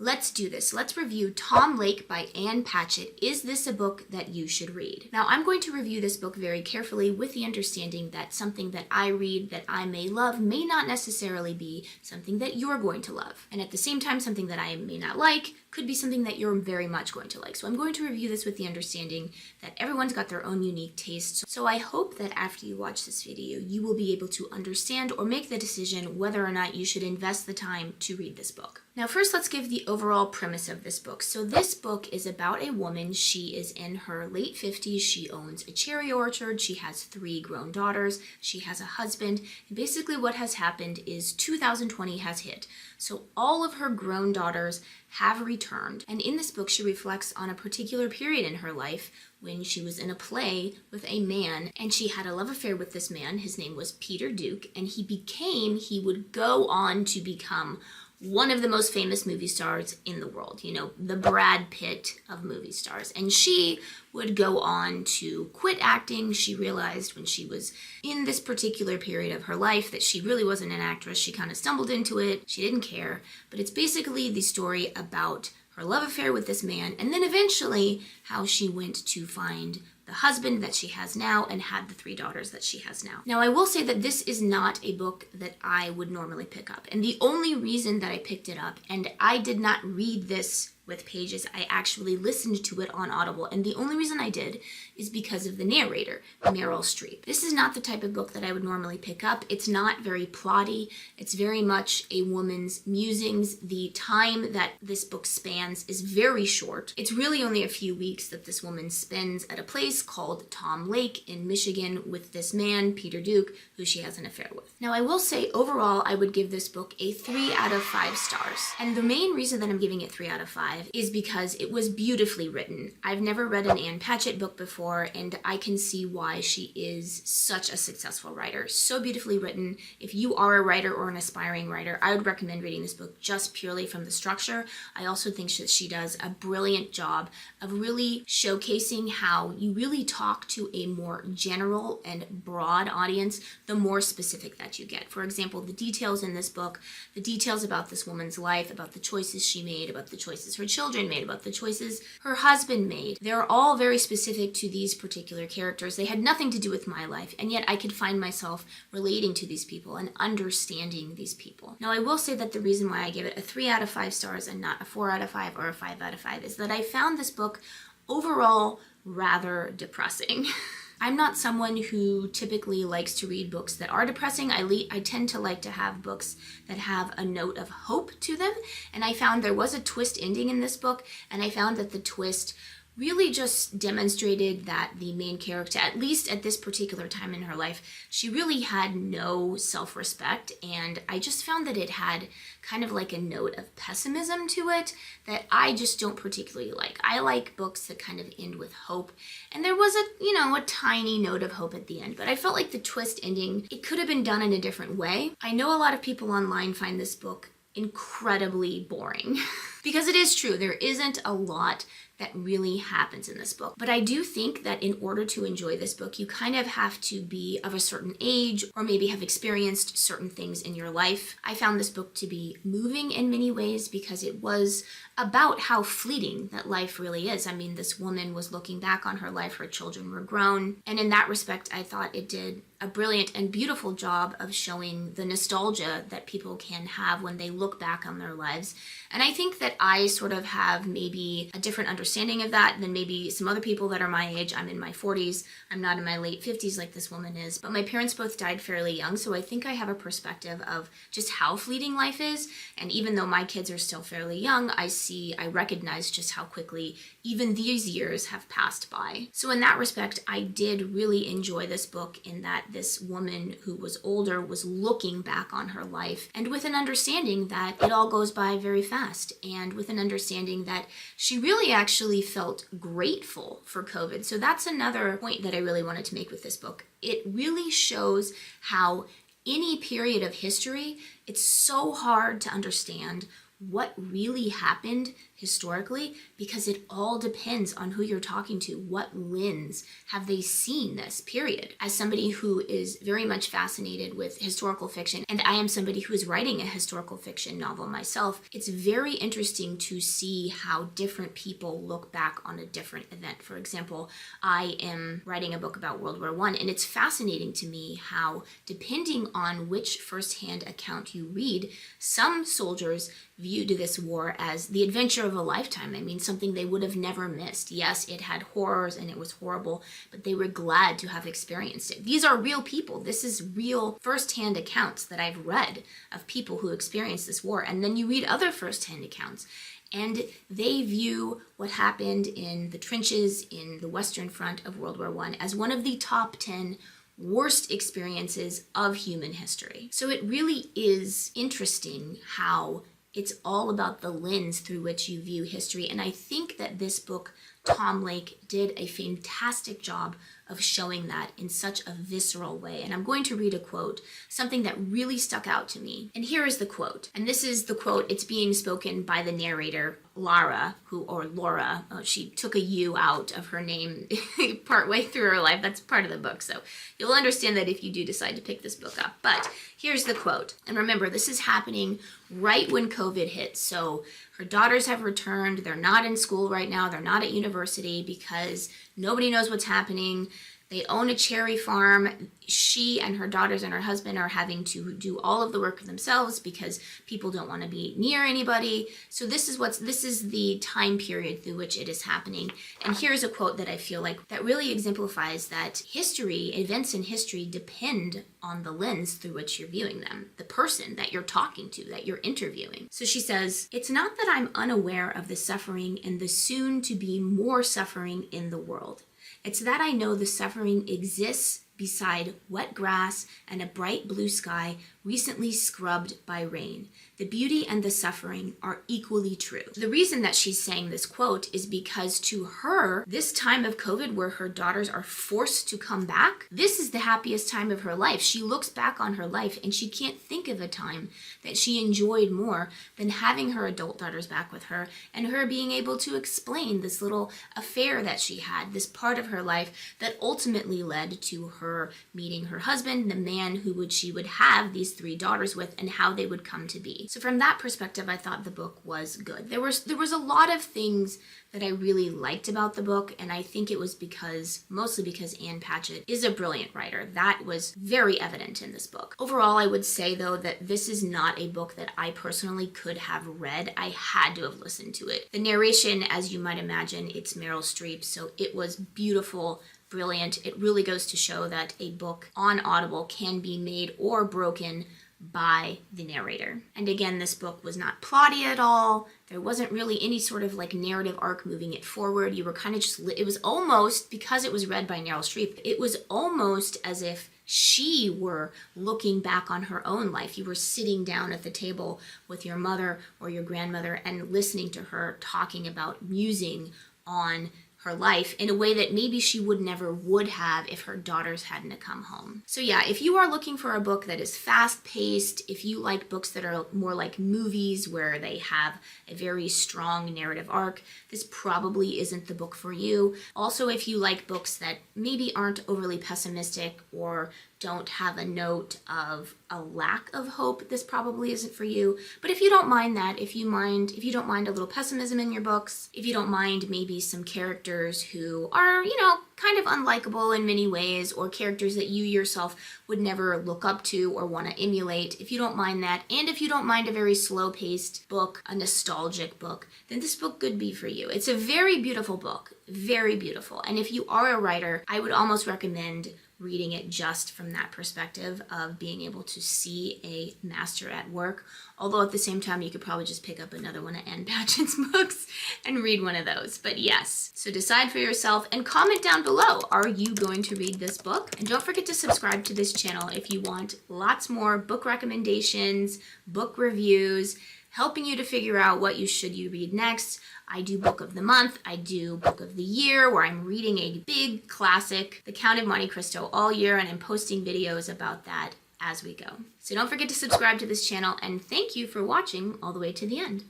let's do this. Let's review Tom Lake by Ann Patchett. Is this a book that you should read? Now, I'm going to review this book very carefully with the understanding that something that I read that I may love may not necessarily be something that you're going to love. And at the same time, something that I may not like could be something that you're very much going to like. So I'm going to review this with the understanding that everyone's got their own unique tastes. So I hope that after you watch this video, you will be able to understand or make the decision whether or not you should invest the time to read this book. Now, first, let's give the overall premise of this book. So this book is about a woman. She is in her late 50s. She owns a cherry orchard. She has 3 grown daughters. She has a husband. And basically what has happened is 2020 has hit. So all of her grown daughters have returned. And in this book, she reflects on a particular period in her life when she was in a play with a man, and she had a love affair with this man. His name was Peter Duke, and he would go on to become one of the most famous movie stars in the world, you know, the Brad Pitt of movie stars. And she would go on to quit acting. She realized when she was in this particular period of her life that she really wasn't an actress. She kind of stumbled into it. She didn't care. But it's basically the story about her love affair with this man, and then eventually how she went to find the husband that she has now and had the 3 daughters that she has now. Now, I will say that this is not a book that I would normally pick up. And the only reason that I picked it up, and I did not read this with pages, I actually listened to it on Audible. And the only reason I did is because of the narrator, Meryl Streep. This is not the type of book that I would normally pick up. It's not very plotty. It's very much a woman's musings. The time that this book spans is very short. It's really only a few weeks that this woman spends at a place called Tom Lake in Michigan with this man, Peter Duke, who she has an affair with. Now, I will say overall, I would give this book a 3 out of 5 stars. And the main reason that I'm giving it 3 out of 5 is because it was beautifully written. I've never read an Ann Patchett book before, and I can see why she is such a successful writer. So beautifully written. If you are a writer or an aspiring writer, I would recommend reading this book just purely from the structure. I also think that she does a brilliant job of really showcasing how you really talk to a more general and broad audience the more specific that you get. For example, the details in this book, the details about this woman's life, about the choices she made, about the choices her children made, about the choices her husband made. They're all very specific to these particular characters. They had nothing to do with my life, and yet I could find myself relating to these people and understanding these people. Now, I will say that the reason why I give it a 3 out of 5 stars and not a 4 out of 5 or a 5 out of 5 is that I found this book overall rather depressing. I'm not someone who typically likes to read books that are depressing. I tend to like to have books that have a note of hope to them. And I found there was a twist ending in this book, and I found that the twist really just demonstrated that the main character, at least at this particular time in her life, she really had no self-respect, and I just found that it had kind of like a note of pessimism to it that I just don't particularly like. I like books that kind of end with hope, and there was a tiny note of hope at the end, but I felt like the twist ending, it could have been done in a different way. I know a lot of people online find this book incredibly boring because it is true, there isn't a lot that really happens in this book. But I do think that in order to enjoy this book, you kind of have to be of a certain age or maybe have experienced certain things in your life. I found this book to be moving in many ways because it was about how fleeting that life really is. I mean, this woman was looking back on her life, her children were grown, and in that respect, I thought it did a brilliant and beautiful job of showing the nostalgia that people can have when they look back on their lives. And I think that I sort of have maybe a different understanding of that than maybe some other people that are my age. I'm in my 40s. I'm not in my late 50s like this woman is. But my parents both died fairly young, so I think I have a perspective of just how fleeting life is. And even though my kids are still fairly young, I recognize just how quickly even these years have passed by. So in that respect, I did really enjoy this book in that this woman who was older was looking back on her life and with an understanding that it all goes by very fast, and with an understanding that she really actually felt grateful for COVID. So that's another point that I really wanted to make with this book. It really shows how any period of history, it's so hard to understand what really happened historically, because it all depends on who you're talking to. What lens have they seen this, period? As somebody who is very much fascinated with historical fiction, and I am somebody who is writing a historical fiction novel myself, it's very interesting to see how different people look back on a different event. For example, I am writing a book about World War I, and it's fascinating to me how, depending on which firsthand account you read, some soldiers viewed this war as the adventure of a lifetime. I mean, something they would have never missed. Yes, it had horrors and it was horrible, but they were glad to have experienced it. These are real people. This is real firsthand accounts that I've read of people who experienced this war. And then you read other firsthand accounts, and they view what happened in the trenches in the Western Front of World War I as one of the top 10 worst experiences of human history. So it really is interesting how it's all about the lens through which you view history. And I think that this book, Tom Lake, did a fantastic job of showing that in such a visceral way. And I'm going to read a quote, something that really stuck out to me. And here is the quote. And this is the quote. It's being spoken by the narrator, Laura, Laura. She took a U out of her name partway through her life. That's part of the book. So you'll understand that if you do decide to pick this book up. But here's the quote. And remember, this is happening right when COVID hit. So her daughters have returned. They're not in school right now. They're not at university because nobody knows what's happening. They own a cherry farm. She and her daughters and her husband are having to do all of the work themselves because people don't want to be near anybody. So this is the time period through which it is happening. And here's a quote that I feel like that really exemplifies that events in history depend on the lens through which you're viewing them, the person that you're talking to, that you're interviewing. So she says, "It's not that I'm unaware of the suffering and the soon to be more suffering in the world. It's that I know the suffering exists beside wet grass and a bright blue sky recently scrubbed by rain. The beauty and the suffering are equally true." The reason that she's saying this quote is because to her, this time of COVID where her daughters are forced to come back, this is the happiest time of her life. She looks back on her life and she can't think of a time that she enjoyed more than having her adult daughters back with her and her being able to explain this little affair that she had, this part of her life that ultimately led to her meeting her husband, the man she would have these 3 daughters with, and how they would come to be. So from that perspective, I thought the book was good. There was a lot of things that I really liked about the book, and I think it was mostly because Ann Patchett is a brilliant writer. That was very evident in this book. Overall, I would say, though, that this is not a book that I personally could have read. I had to have listened to it. The narration, as you might imagine, it's Meryl Streep, so it was beautiful, brilliant. It really goes to show that a book on Audible can be made or broken by the narrator. And again, this book was not plotty at all. There wasn't really any sort of narrative arc moving it forward. You were kind of it was almost, because it was read by Meryl Streep, it was almost as if she were looking back on her own life. You were sitting down at the table with your mother or your grandmother and listening to her talking about musing on her life in a way that maybe she would have if her daughters hadn't come home. So yeah, if you are looking for a book that is fast-paced, if you like books that are more like movies where they have a very strong narrative arc, this probably isn't the book for you. Also, if you like books that maybe aren't overly pessimistic or don't have a note of a lack of hope, this probably isn't for you. But if you don't mind that, if you don't mind a little pessimism in your books, if you don't mind maybe some characters who are, kind of unlikable in many ways, or characters that you yourself would never look up to or want to emulate, if you don't mind that, and if you don't mind a very slow-paced book, a nostalgic book, then this book could be for you. It's a very beautiful book, very beautiful. And if you are a writer, I would almost recommend reading it just from that perspective of being able to see a master at work. Although at the same time, you could probably just pick up another one of Ann Patchett's books and read one of those. But yes, so decide for yourself and comment down below. Are you going to read this book? And don't forget to subscribe to this channel if you want lots more book recommendations, book reviews, helping you to figure out what you read next. I do book of the month, I do book of the year, where I'm reading a big classic, The Count of Monte Cristo, all year, and I'm posting videos about that as we go. So don't forget to subscribe to this channel, and thank you for watching all the way to the end.